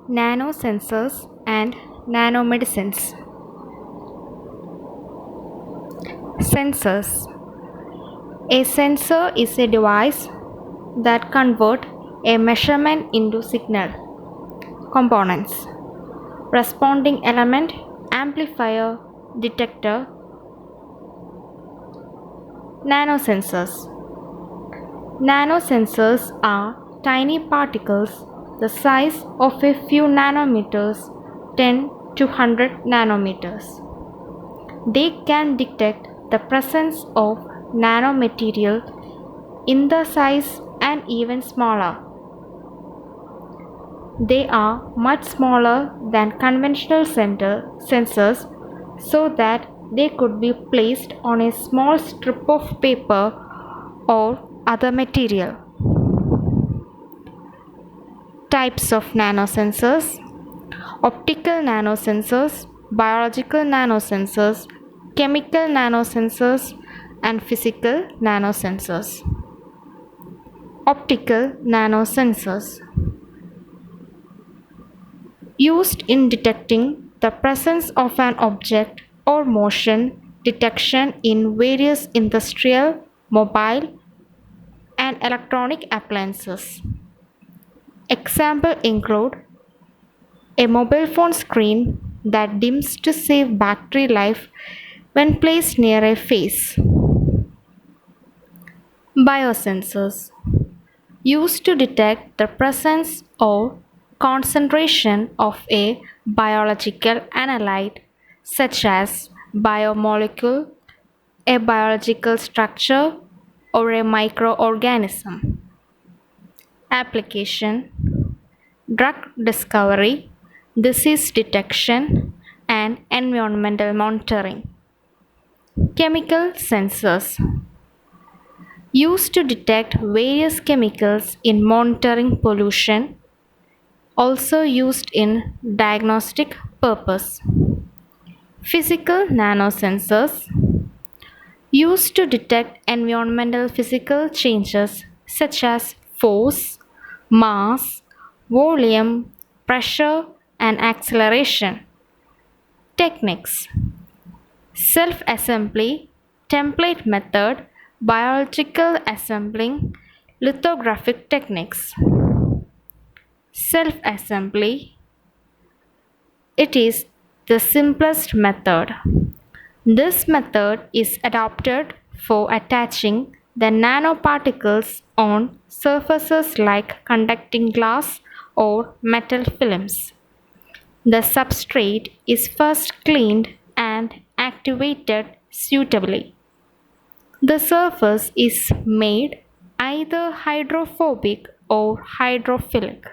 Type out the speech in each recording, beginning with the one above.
Nanosensors and nanomedicines. Sensors. A sensor is a device that converts a measurement into signal. Components: responding element, amplifier, detector. Nanosensors. Nanosensors are tiny particles the size of a few nanometers, 10 to 100 nanometers. They can detect the presence of nanomaterial in the size and even smaller. They are much smaller than conventional sensors so that they could be placed on a small strip of paper or other material. Types of nanosensors: optical nanosensors, biological nanosensors, chemical nanosensors, and physical nanosensors. Optical nanosensors used in detecting the presence of an object or motion detection in various industrial, mobile, and electronic appliances. Examples include a mobile phone screen that dims to save battery life when placed near a face. Biosensors used to detect the presence or concentration of a biological analyte such as biomolecule, a biological structure, or a microorganism. Application: drug discovery, disease detection, and environmental monitoring. Chemical sensors used to detect various chemicals in monitoring pollution, also used in diagnostic purpose. Physical nanosensors used to detect environmental physical changes such as force, mass, volume, pressure, and acceleration. Techniques: self-assembly, template method, biological assembling, lithographic techniques. Self-assembly: it is the simplest method. This method is adopted for attaching the nanoparticles on surfaces like conducting glass or metal films. The substrate is first cleaned and activated suitably. The surface is made either hydrophobic or hydrophilic.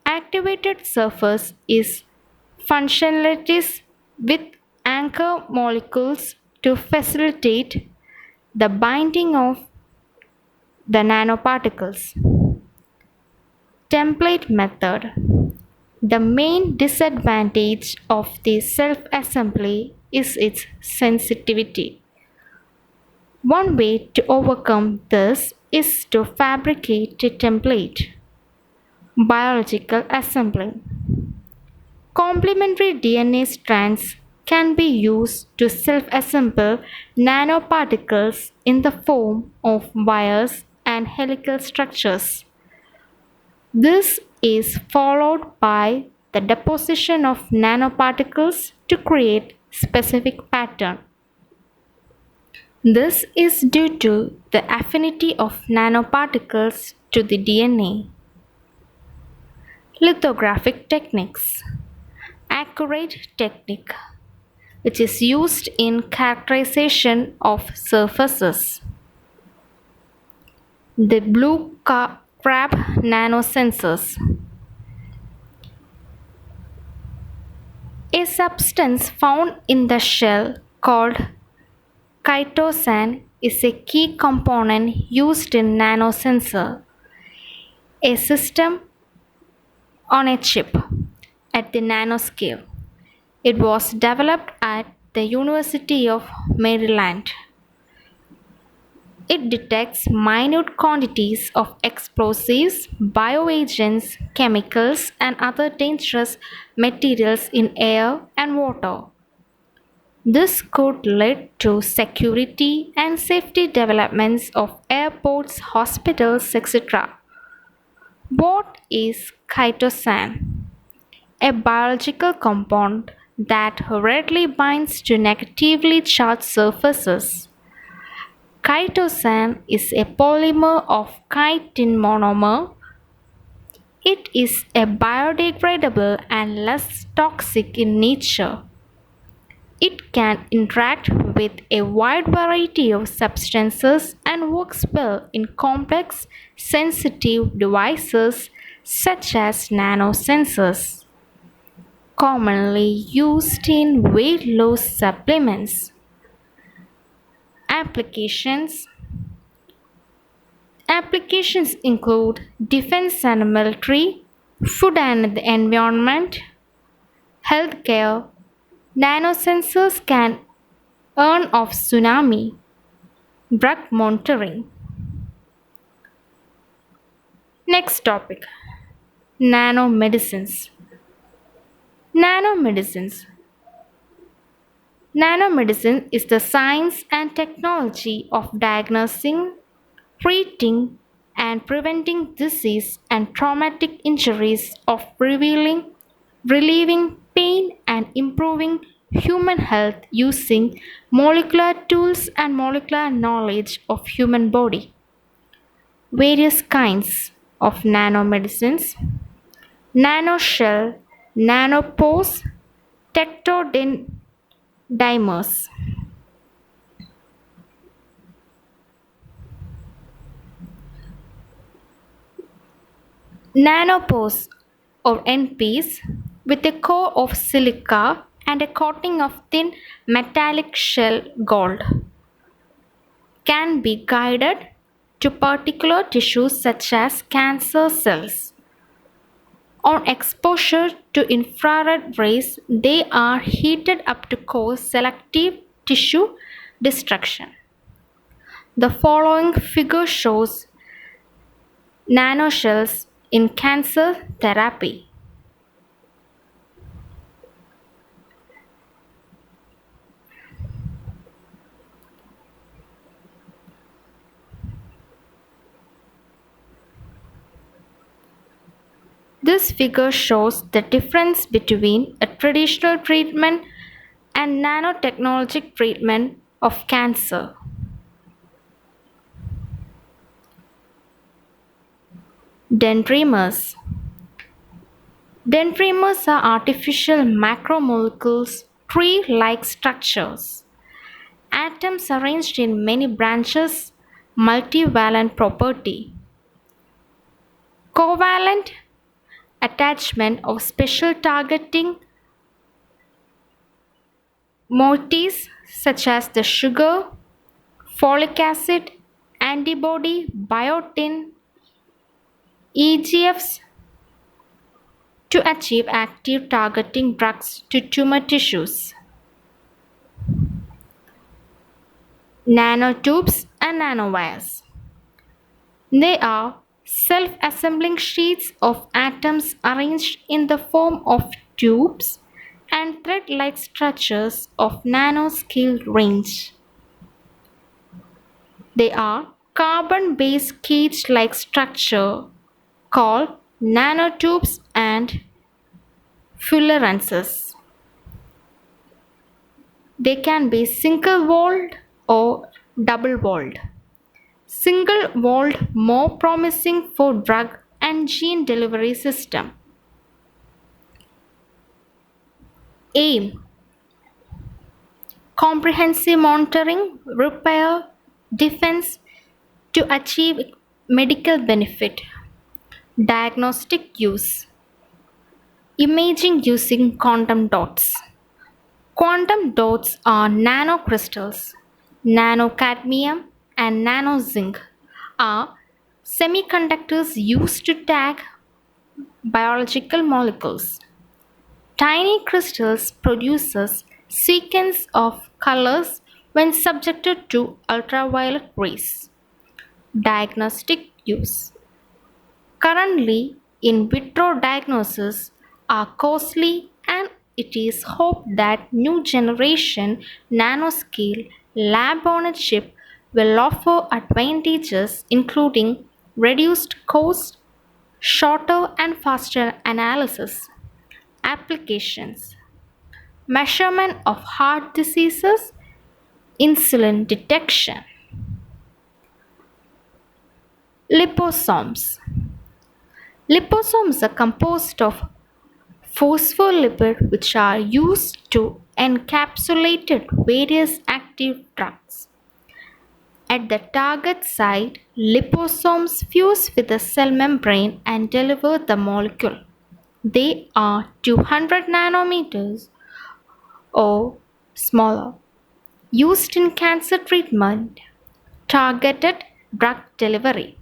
Activated surface is functionalities with anchor molecules to facilitate the binding of the nanoparticles. Template method. The main disadvantage of the self-assembly is its sensitivity. One way to overcome this is to fabricate a template. Biological assembling. Complementary DNA strands can be used to self-assemble nanoparticles in the form of wires and helical structures. This is followed by the deposition of nanoparticles to create specific pattern. This is due to the affinity of nanoparticles to the DNA. Lithographic techniques. Accurate technique which is used in characterization of surfaces. The blue crab nanosensors. A substance found in the shell called chitosan is a key component used in nanosensor, a system on a chip at the nanoscale. It was developed at the University of Maryland. It detects minute quantities of explosives, bioagents, chemicals, and other dangerous materials in air and water. This could lead to security and safety developments of airports, hospitals, etc. What is chitosan? A biological compound that readily binds to negatively charged surfaces. Chitosan is a polymer of chitin monomer. It is a biodegradable and less toxic in nature. It can interact with a wide variety of substances and works well in complex sensitive devices such as nanosensors, commonly used in weight loss supplements. Applications Applications include defense and military, food and the environment, healthcare. Nanosensors can earn of tsunami, drug monitoring. Next topic, nanomedicines. Nanomedicines. Nanomedicine is the science and technology of diagnosing, treating, and preventing disease and traumatic injuries of relieving pain and improving human health using molecular tools and molecular knowledge of human body. Various kinds of nanomedicines: nanoshell, nanopores, tectodimers. Nanopores or NPs with a core of silica and a coating of thin metallic shell gold can be guided to particular tissues such as cancer cells. On exposure to infrared rays, they are heated up to cause selective tissue destruction. The following figure shows nanoshells in cancer therapy. This figure shows the difference between a traditional treatment and nanotechnologic treatment of cancer. Dendrimers. Dendrimers are artificial macromolecules, tree-like structures. Atoms arranged in many branches, multivalent property. Covalent attachment of special targeting moieties such as the sugar, folic acid, antibody, biotin, EGFs to achieve active targeting drugs to tumor tissues. Nanotubes and nanowires. They are self-assembling sheets of atoms arranged in the form of tubes and thread-like structures of nanoscale range. They are carbon-based cage-like structure called nanotubes and fullerences. They can be single-walled or double-walled. Single-walled more promising for drug and gene delivery system. Aim: comprehensive monitoring, repair, defense to achieve medical benefit. Diagnostic use: imaging using quantum dots. Quantum dots are nanocrystals. Nanocadmium and nanozinc are semiconductors used to tag biological molecules. Tiny crystals produces sequence of colors when subjected to ultraviolet rays. Diagnostic use. Currently, in vitro diagnoses are costly, and it is hoped that new generation nanoscale lab on a chip will offer advantages including reduced cost, shorter and faster analysis. Applications. Measurement of heart diseases, insulin detection. Liposomes. Liposomes are composed of phospholipids which are used to encapsulate various active drugs. At the target site, liposomes fuse with the cell membrane and deliver the molecule. They are 200 nanometers or smaller, used in cancer treatment, targeted drug delivery.